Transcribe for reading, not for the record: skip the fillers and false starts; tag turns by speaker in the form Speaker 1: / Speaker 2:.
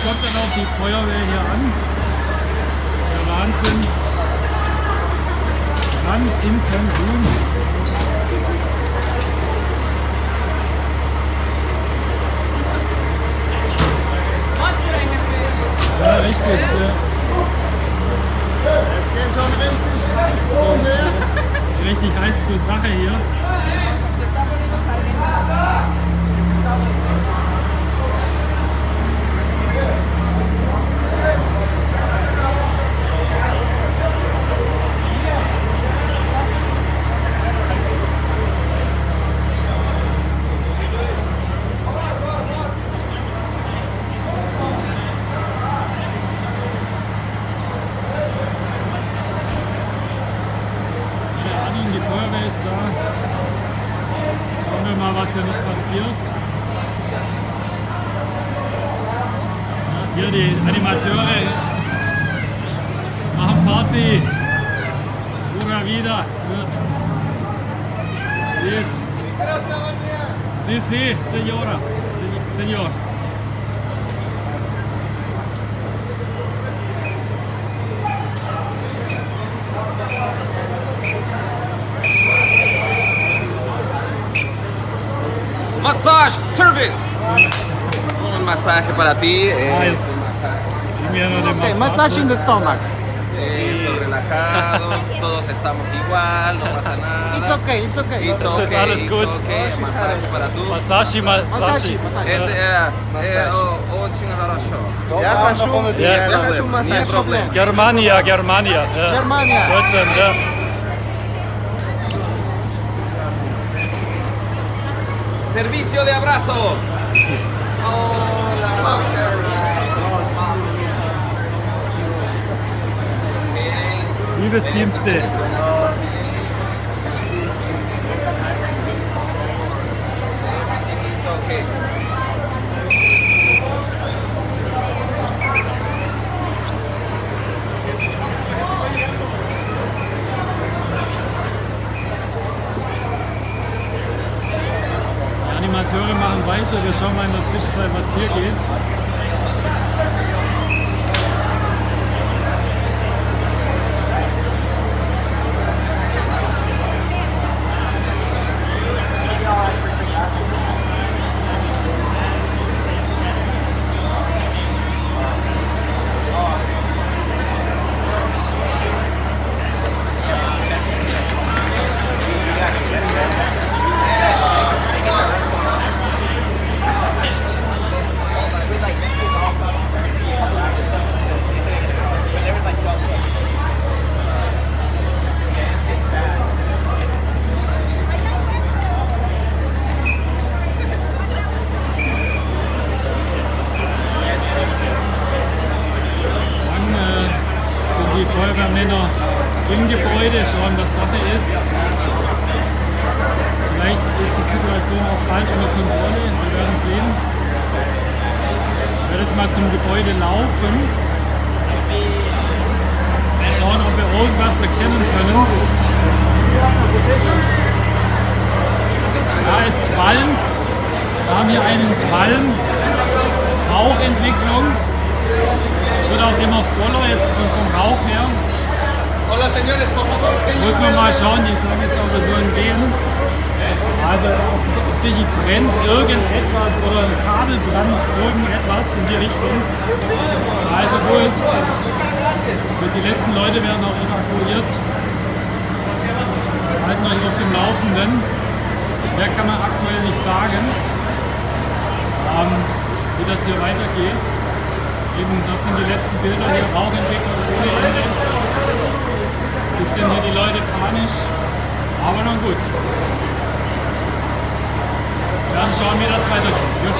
Speaker 1: kommt dann auch die Feuerwehr hier an. Der Wahnsinn. Brand in Cancun. Ja, richtig. Ja.
Speaker 2: Es geht schon richtig heiß zu, ne?
Speaker 1: Richtig heiß zur Sache hier. Die Feuerwehr ist da. Schauen wir mal, was hier noch passiert. Ja, hier die Animateure machen Party. Pura vida. Ja. Sí, sí, señora. Señor.
Speaker 3: Massage service. Un masaje para ti.
Speaker 1: Nice.
Speaker 2: Okay, massage in the stomach.
Speaker 3: Eso, relajado. Todos estamos igual, no pasa nada.
Speaker 2: It's okay, it's okay.
Speaker 3: It's
Speaker 1: Das ist
Speaker 3: okay,
Speaker 1: alles
Speaker 3: it's
Speaker 1: gut.
Speaker 3: okay. Masaje para tú.
Speaker 1: Masashi, Masashi.
Speaker 3: Очень хорошо.
Speaker 2: Я хочу,
Speaker 1: Ja.
Speaker 2: я хочу массаж.
Speaker 3: Нет проблем.
Speaker 1: Germania, Germania. Ja.
Speaker 2: Germania.
Speaker 1: Deutschland, ja.
Speaker 3: Servicio de abrazo. Hola.
Speaker 1: Liebesdienste.
Speaker 3: It's okay.
Speaker 1: Die Animateure machen weiter. Wir schauen mal in der Zwischenzeit, was hier geht. Die Feuerwehrmänner im Gebäude schauen, was Sache ist. Vielleicht ist die Situation auch bald unter Kontrolle, wir werden sehen. Ich werde jetzt mal zum Gebäude laufen. Schauen, ob wir irgendwas erkennen können. Da ist qualmt. Wir haben hier einen Qualm. Rauchentwicklung. Es wird auch immer voller jetzt vom Rauch her.
Speaker 2: Hola señores, por favor.
Speaker 1: Muss man mal schauen, die kommen jetzt auch so entgegen. Also offensichtlich brennt irgendetwas oder ein Kabelbrand, irgendetwas in die Richtung. Also gut, die letzten Leute werden auch evakuiert. Halten euch auf dem Laufenden. Mehr kann man aktuell nicht sagen, wie das hier weitergeht. Eben, das sind die letzten Bilder hier, Rauchentwicklung ohne Ende. Bisschen hier die Leute panisch, aber nun gut. Wir werden schauen, wie das weitergeht.